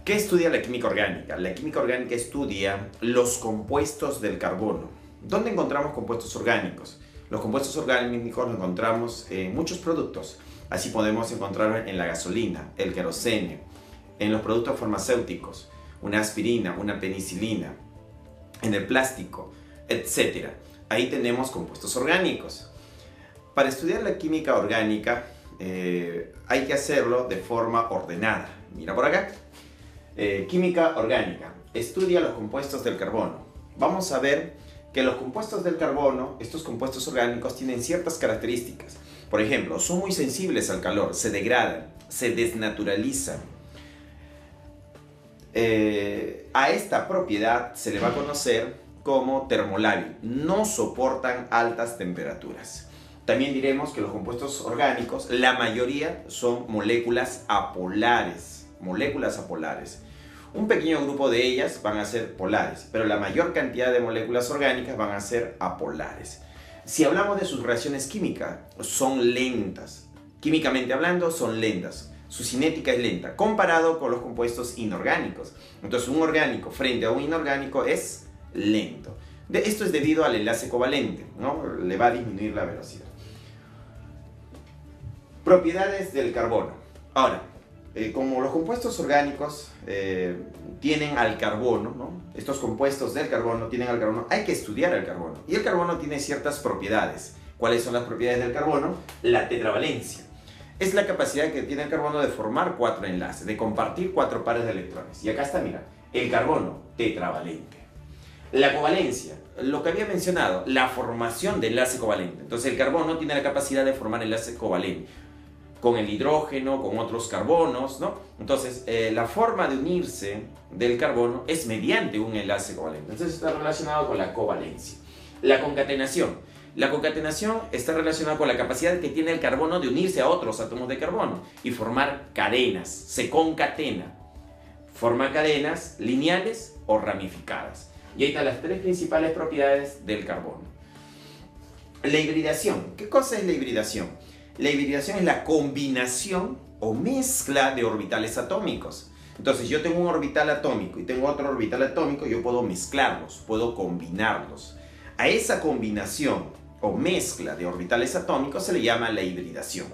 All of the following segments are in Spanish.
¿Qué estudia la química orgánica? La química orgánica estudia los compuestos del carbono. ¿Dónde encontramos compuestos orgánicos? Los compuestos orgánicos los encontramos en muchos productos. Así podemos encontrar en la gasolina, el queroseno, en los productos farmacéuticos, una aspirina, una penicilina, en el plástico, etc. Ahí tenemos compuestos orgánicos. Para estudiar la química orgánica hay que hacerlo de forma ordenada. Mira por acá. Química orgánica. Estudia los compuestos del carbono. Vamos a ver que los compuestos del carbono, estos compuestos orgánicos, tienen ciertas características. Por ejemplo, son muy sensibles al calor, se degradan, se desnaturalizan. A esta propiedad se le va a conocer como termolábil. No soportan altas temperaturas. También diremos que los compuestos orgánicos, la mayoría son moléculas apolares. Moléculas apolares. Un pequeño grupo de ellas van a ser polares, pero la mayor cantidad de moléculas orgánicas van a ser apolares. Si hablamos de sus reacciones químicas, son lentas. Químicamente hablando, son lentas. Su cinética es lenta, comparado con los compuestos inorgánicos. Entonces, un orgánico frente a un inorgánico es lento. Esto es debido al enlace covalente, ¿no? Le va a disminuir la velocidad. Propiedades del carbono. Ahora, como los compuestos orgánicos tienen al carbono, ¿no? Estos compuestos del carbono tienen al carbono, hay que estudiar el carbono. Y el carbono tiene ciertas propiedades. ¿Cuáles son las propiedades del carbono? La tetravalencia. Es la capacidad que tiene el carbono de formar 4 enlaces, de compartir 4 pares de electrones. Y acá está, mira, el carbono tetravalente. La covalencia, lo que había mencionado, la formación de enlace covalente. Entonces el carbono tiene la capacidad de formar enlace covalente con el hidrógeno, con otros carbonos, ¿no? Entonces, la forma de unirse del carbono es mediante un enlace covalente. Entonces, está relacionado con la covalencia. La concatenación. La concatenación está relacionada con la capacidad que tiene el carbono de unirse a otros átomos de carbono y formar cadenas. Se concatena. Forma cadenas lineales o ramificadas. Y ahí están las 3 principales propiedades del carbono. La hibridación. ¿Qué cosa es la hibridación? La hibridación es la combinación o mezcla de orbitales atómicos. Entonces, yo tengo un orbital atómico y tengo otro orbital atómico, yo puedo mezclarlos, puedo combinarlos. A esa combinación o mezcla de orbitales atómicos se le llama la hibridación.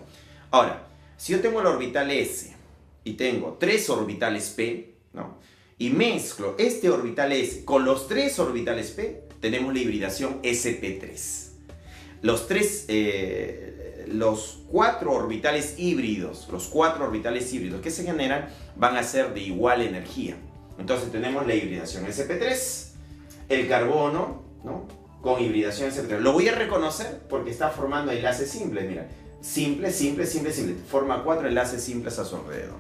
Ahora, si yo tengo el orbital S y tengo 3 orbitales P, ¿no? Y mezclo este orbital S con los 3 orbitales P, tenemos la hibridación sp3. Los 4 orbitales híbridos que se generan van a ser de igual energía. Entonces tenemos la hibridación sp3, el carbono, ¿no? Con hibridación sp3. Lo voy a reconocer porque está formando enlaces simples, mira. Simple. Forma 4 enlaces simples a su alrededor.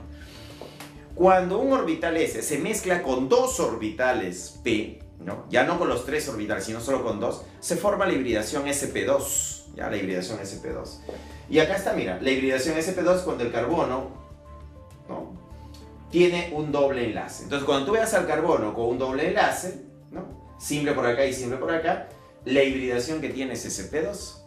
Cuando un orbital S se mezcla con 2 orbitales P, ¿no? Ya no con los 3 orbitales, sino solo con 2, se forma la hibridación sp2. Ya, la hibridación sp2. Y acá está, mira, la hibridación sp2 cuando el carbono, ¿no? Tiene un doble enlace. Entonces, cuando tú veas al carbono con un doble enlace, ¿no? Simple por acá y simple por acá, la hibridación que tiene es sp2.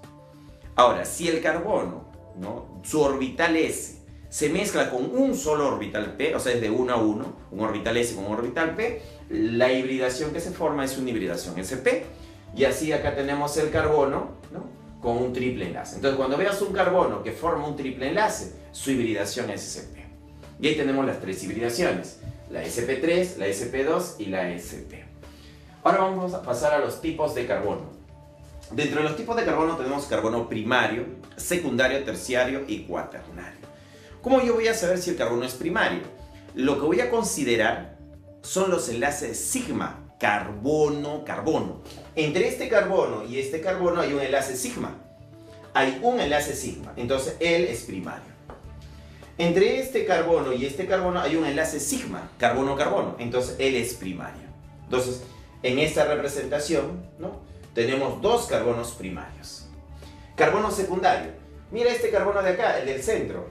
Ahora, si el carbono, ¿no? Su orbital S se mezcla con un solo orbital P, o sea, es de 1 a 1, un orbital S con un orbital P, la hibridación que se forma es una hibridación sp. Y así acá tenemos el carbono, ¿no? Con un triple enlace. Entonces, cuando veas un carbono que forma un triple enlace, su hibridación es sp. Y ahí tenemos las 3 hibridaciones, la sp3, la sp2 y la sp. Ahora vamos a pasar a los tipos de carbono. Dentro de los tipos de carbono tenemos carbono primario, secundario, terciario y cuaternario. ¿Cómo yo voy a saber si el carbono es primario? Lo que voy a considerar son los enlaces sigma, carbono-carbono. Entre este carbono y este carbono hay un enlace sigma. Hay un enlace sigma, entonces él es primario. Entre este carbono y este carbono hay un enlace sigma, carbono-carbono, entonces él es primario. Entonces, en esta representación, ¿no? Tenemos 2 carbonos primarios. Carbono secundario. Mira este carbono de acá, el del centro.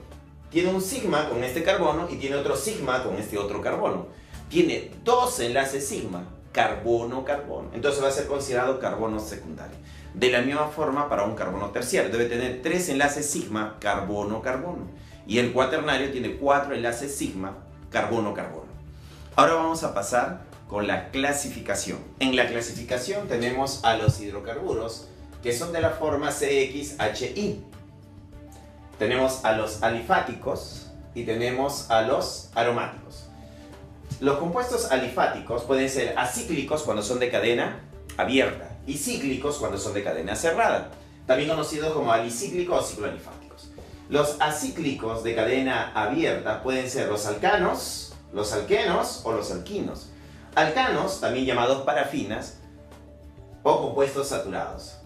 Tiene un sigma con este carbono y tiene otro sigma con este otro carbono. Tiene 2 enlaces sigma, carbono-carbono. Entonces va a ser considerado carbono secundario. De la misma forma para un carbono terciario. Debe tener 3 enlaces sigma, carbono-carbono. Y el cuaternario tiene 4 enlaces sigma, carbono-carbono. Ahora vamos a pasar con la clasificación. En la clasificación tenemos a los hidrocarburos que son de la forma CXHI. Tenemos a los alifáticos y tenemos a los aromáticos. Los compuestos alifáticos pueden ser acíclicos cuando son de cadena abierta y cíclicos cuando son de cadena cerrada, también conocidos como alicíclicos o cicloalifáticos. Los acíclicos de cadena abierta pueden ser los alcanos, los alquenos o los alquinos. Alcanos, también llamados parafinas o compuestos saturados.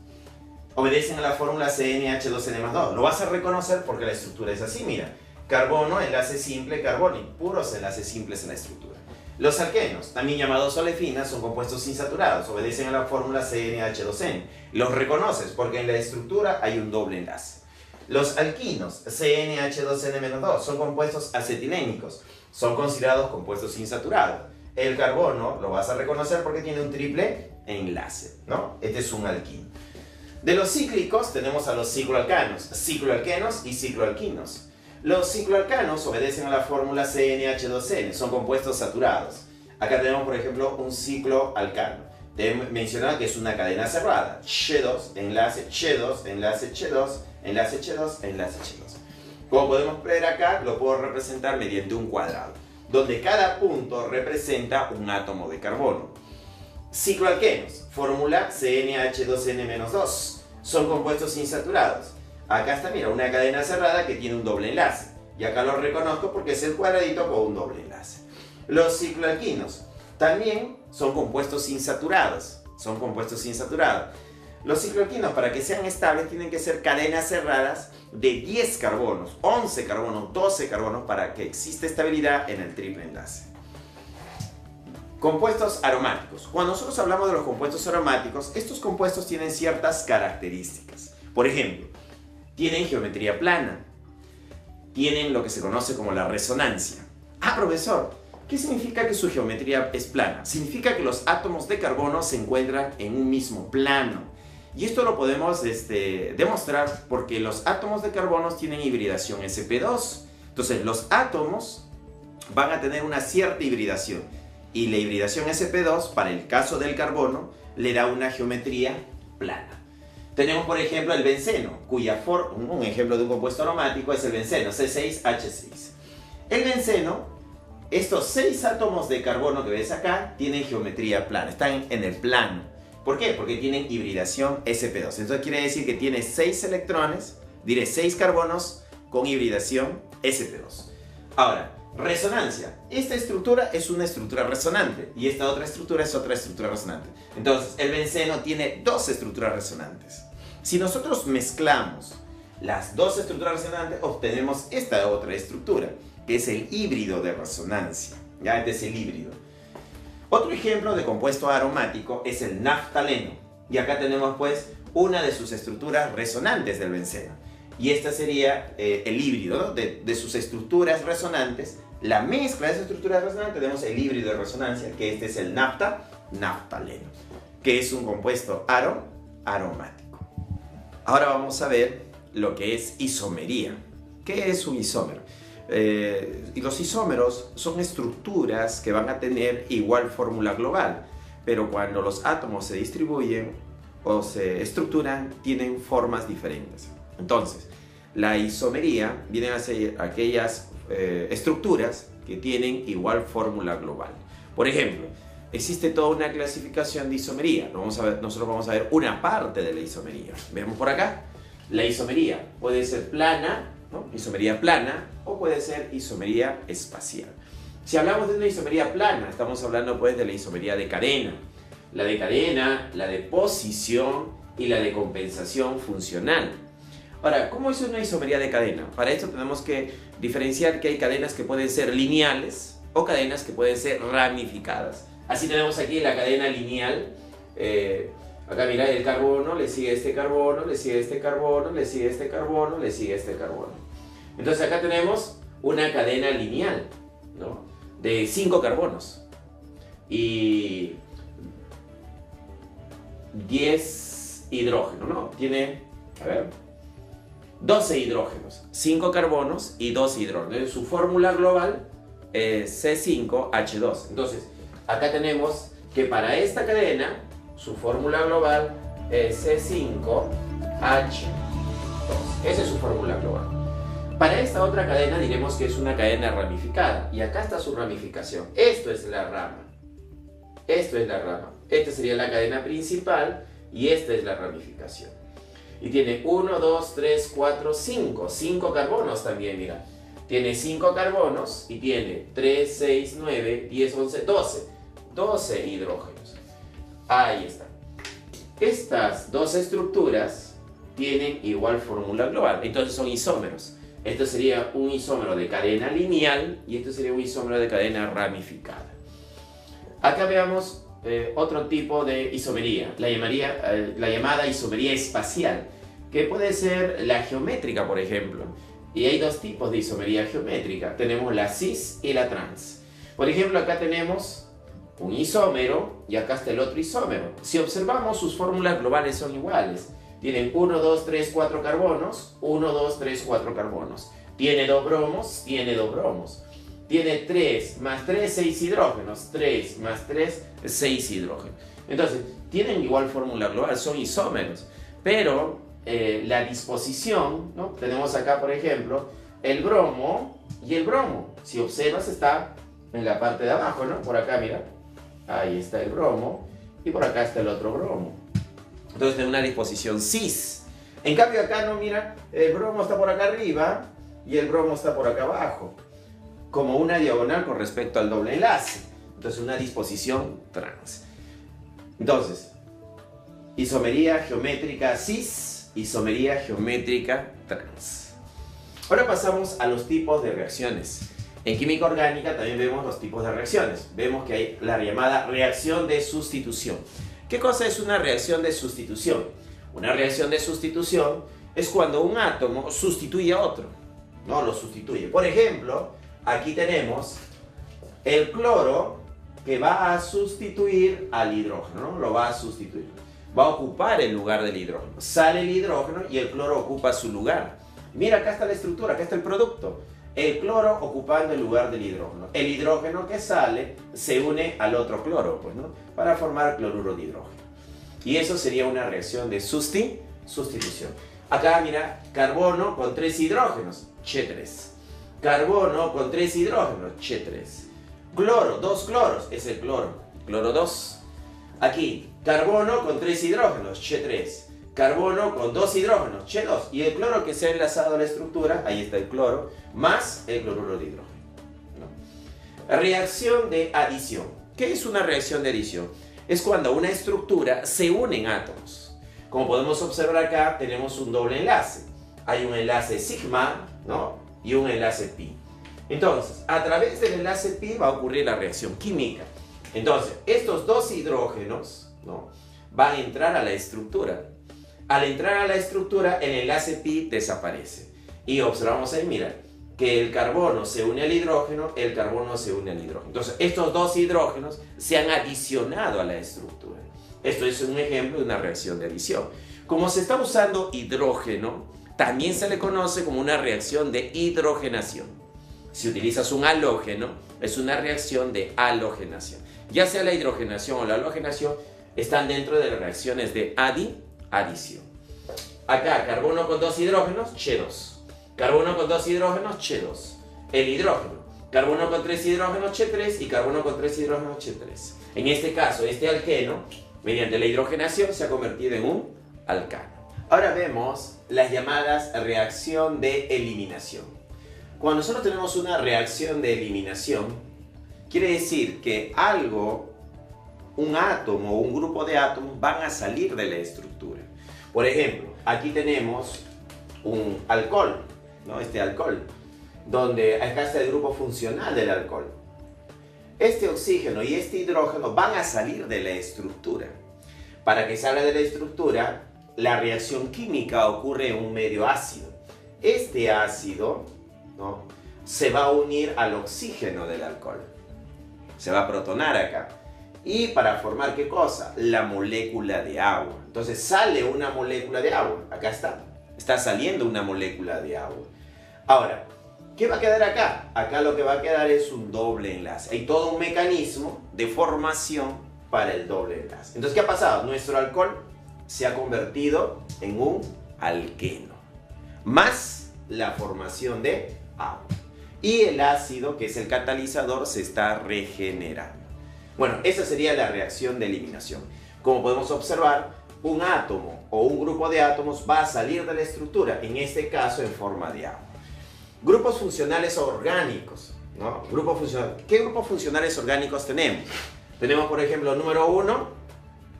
Obedecen a la fórmula CnH2n+2. Lo vas a reconocer porque la estructura es así, mira. Carbono, enlace simple, carbono y puros enlaces simples en la estructura. Los alquenos, también llamados olefinas, son compuestos insaturados. Obedecen a la fórmula CnH2n. Los reconoces porque en la estructura hay un doble enlace. Los alquinos, CnH2n-2, son compuestos acetilénicos. Son considerados compuestos insaturados. El carbono lo vas a reconocer porque tiene un triple enlace, ¿no? Este es un alquino. De los cíclicos tenemos a los cicloalcanos, cicloalquenos y cicloalquinos. Los cicloalcanos obedecen a la fórmula CnH2n, son compuestos saturados. Acá tenemos, por ejemplo, un cicloalcano. Te he mencionado que es una cadena cerrada. Ch2, enlace Ch2, enlace Ch2, enlace Ch2, enlace Ch2. Como podemos ver acá, lo puedo representar mediante un cuadrado, donde cada punto representa un átomo de carbono. Cicloalquenos, fórmula CnH2n-2, son compuestos insaturados. Acá está, mira, una cadena cerrada que tiene un doble enlace. Y acá lo reconozco porque es el cuadradito con un doble enlace. Los cicloalquinos también son compuestos insaturados. Son compuestos insaturados. Los cicloalquinos, para que sean estables, tienen que ser cadenas cerradas de 10 carbonos, 11 carbonos, 12 carbonos para que exista estabilidad en el triple enlace. Compuestos aromáticos. Cuando nosotros hablamos de los compuestos aromáticos, estos compuestos tienen ciertas características. Por ejemplo, tienen geometría plana, tienen lo que se conoce como la resonancia. Ah, profesor, ¿qué significa que su geometría es plana? Significa que los átomos de carbono se encuentran en un mismo plano. Y esto lo podemos demostrar porque los átomos de carbono tienen hibridación sp2. Entonces, los átomos van a tener una cierta hibridación. Y la hibridación sp2, para el caso del carbono, le da una geometría plana. Tenemos, por ejemplo, el benceno, un ejemplo de un compuesto aromático es el benceno, C6H6. El benceno, estos 6 átomos de carbono que ves acá, tienen geometría plana, están en el plano. ¿Por qué? Porque tienen hibridación sp2. Entonces quiere decir que tiene 6 electrones, 6 carbonos con hibridación sp2. Ahora, resonancia. Esta estructura es una estructura resonante y esta otra estructura es otra estructura resonante. Entonces, el benceno tiene 2 estructuras resonantes. Si nosotros mezclamos las 2 estructuras resonantes, obtenemos esta otra estructura, que es el híbrido de resonancia. ¿Ya? Este es el híbrido. Otro ejemplo de compuesto aromático es el naftaleno. Y acá tenemos pues una de sus estructuras resonantes del benceno. Y esta sería el híbrido, ¿no? de sus estructuras resonantes. La mezcla de esas estructuras resonantes tenemos el híbrido de resonancia, que este es el naftaleno, que es un compuesto aromático. Ahora vamos a ver lo que es isomería. ¿Qué es un isómero? Y los isómeros son estructuras que van a tener igual fórmula global, pero cuando los átomos se distribuyen o se estructuran, tienen formas diferentes. Entonces, la isomería vienen a ser aquellas estructuras que tienen igual fórmula global. Por ejemplo, existe toda una clasificación de isomería. Nosotros vamos a ver una parte de la isomería. Vemos por acá. La isomería puede ser plana, ¿no? Isomería plana, o puede ser isomería espacial. Si hablamos de una isomería plana, estamos hablando pues de la isomería de cadena. La de cadena, la de posición y la de compensación funcional. Ahora, ¿cómo es una isomería de cadena? Para esto tenemos que diferenciar que hay cadenas que pueden ser lineales o cadenas que pueden ser ramificadas. Así tenemos aquí la cadena lineal. Acá mira, el carbono, le sigue este carbono, le sigue este carbono, le sigue este carbono, le sigue este carbono. Entonces acá tenemos una cadena lineal, ¿no? De 5 carbonos y 10 hidrógenos, ¿no? Tiene, a ver, 12 hidrógenos, 5 carbonos y 2 hidrógenos. Su fórmula global C5H2. Entonces, acá tenemos que para esta cadena, su fórmula global es C5H2. Esa es su fórmula global. Para esta otra cadena diremos que es una cadena ramificada. Y acá está su ramificación. Esto es la rama. Esto es la rama. Esta sería la cadena principal y esta es la ramificación. Y tiene 1, 2, 3, 4, 5. 5 carbonos también, mira. Tiene 5 carbonos y tiene 3, 6, 9, 10, 11, 12. 12 hidrógenos. Ahí está. Estas dos estructuras tienen igual fórmula global. Entonces son isómeros. Esto sería un isómero de cadena lineal y esto sería un isómero de cadena ramificada. Acá veamos otro tipo de isomería, la llamada isomería espacial, que puede ser la geométrica, por ejemplo. Y hay dos tipos de isomería geométrica. Tenemos la cis y la trans. Por ejemplo, acá tenemos un isómero y acá está el otro isómero. Si observamos, sus fórmulas globales son iguales. Tienen 1, 2, 3, 4 carbonos, 1, 2, 3, 4 carbonos. Tiene 2 bromos, tiene 2 bromos. Tiene 3 más 3, 6 hidrógenos. 3 más 3, 6 hidrógenos. Entonces, tienen igual fórmula global, son isómeros. Pero la disposición, ¿no? Tenemos acá, por ejemplo, el bromo y el bromo. Si observas, está en la parte de abajo, ¿no? Por acá, mira. Ahí está el bromo y por acá está el otro bromo. Entonces tiene una disposición cis. En cambio acá no, mira, el bromo está por acá arriba y el bromo está por acá abajo. Como una diagonal con respecto al doble enlace. Entonces una disposición trans. Entonces, isomería geométrica cis, isomería geométrica trans. Ahora pasamos a los tipos de reacciones. En química orgánica también vemos los tipos de reacciones. Vemos que hay la llamada reacción de sustitución. ¿Qué cosa es una reacción de sustitución? Una reacción de sustitución es cuando un átomo sustituye a otro. No, lo sustituye. Por ejemplo, aquí tenemos el cloro que va a sustituir al hidrógeno, ¿no? Lo va a sustituir. Va a ocupar el lugar del hidrógeno. Sale el hidrógeno y el cloro ocupa su lugar. Mira, acá está la estructura, acá está el producto. El cloro ocupando el lugar del hidrógeno. El hidrógeno que sale se une al otro cloro, pues, ¿no? Para formar cloruro de hidrógeno. Y eso sería una reacción de sustitución. Acá, mira, carbono con 3 hidrógenos, Che3. Carbono con 3 hidrógenos, Che3. Cloro, 2 cloros, es el cloro, cloro 2. Aquí, carbono con 3 hidrógenos, Che3. Carbono con 2 hidrógenos, Che2. Y el cloro que se ha enlazado a la estructura, ahí está el cloro, más el cloruro de hidrógeno, ¿no? Reacción de adición. ¿Qué es una reacción de adición? Es cuando una estructura se unen átomos. Como podemos observar acá, tenemos un doble enlace. Hay un enlace sigma, ¿no? Y un enlace pi. Entonces, a través del enlace pi va a ocurrir la reacción química. Entonces, estos dos hidrógenos, ¿no? Van a entrar a la estructura. Al entrar a la estructura, el enlace pi desaparece. Y observamos ahí, mira, que el carbono se une al hidrógeno, el carbono se une al hidrógeno. Entonces, estos dos hidrógenos se han adicionado a la estructura. Esto es un ejemplo de una reacción de adición. Como se está usando hidrógeno, también se le conoce como una reacción de hidrogenación. Si utilizas un halógeno, es una reacción de halogenación. Ya sea la hidrogenación o la halogenación, están dentro de las reacciones de adición. Acá, carbono con 2 hidrógenos, Che2. Carbono con 2 hidrógenos, Che2. El hidrógeno. Carbono con 3 hidrógenos, Che3. Y carbono con 3 hidrógenos, Che3. En este caso, este alqueno, mediante la hidrogenación, se ha convertido en un alcano. Ahora vemos las llamadas reacción de eliminación. Cuando nosotros tenemos una reacción de eliminación, quiere decir que algo, un átomo o un grupo de átomos van a salir de la estructura. Por ejemplo, aquí tenemos un alcohol, ¿no? Este alcohol, donde acá está el grupo funcional del alcohol. Este oxígeno y este hidrógeno van a salir de la estructura. Para que salga de la estructura, la reacción química ocurre en un medio ácido. Este ácido, ¿no? Se va a unir al oxígeno del alcohol. Se va a protonar acá. Y para formar, ¿qué cosa? La molécula de agua. Entonces sale una molécula de agua. Acá está. Está saliendo una molécula de agua. Ahora, ¿Qué va a quedar acá? Acá lo que va a quedar es un doble enlace. Hay todo un mecanismo de formación para el doble enlace. Entonces, ¿qué ha pasado? Nuestro alcohol se ha convertido en un alqueno, más la formación de agua. Y el ácido, que es el catalizador, se está regenerando. Bueno, esa sería la reacción de eliminación. Como podemos observar, un átomo o un grupo de átomos va a salir de la estructura, en este caso en forma de agua. Grupos funcionales orgánicos, ¿no? ¿Qué grupos funcionales orgánicos tenemos? Tenemos, por ejemplo, número 1,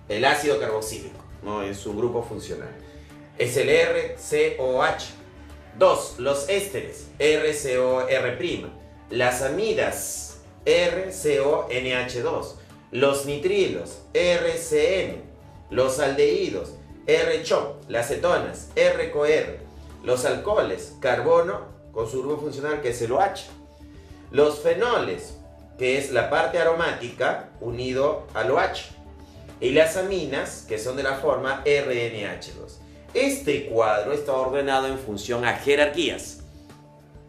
el ácido carboxílico, ¿no? Es un grupo funcional. Es el RCOH. 2, los ésteres, RCOR'. Las amidas, RCONH2. Los nitrilos, RCN. Los aldehídos, R-CHO. Las cetonas, RCOR. Los alcoholes, carbono con su grupo funcional que es el OH. Los fenoles, que es la parte aromática unido al OH. Y las aminas, que son de la forma RNH2. Este cuadro está ordenado en función a jerarquías.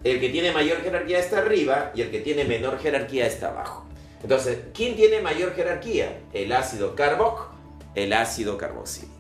El que tiene mayor jerarquía está arriba y el que tiene menor jerarquía está abajo. Entonces, ¿quién tiene mayor jerarquía? El ácido carboc, el ácido carboxílico.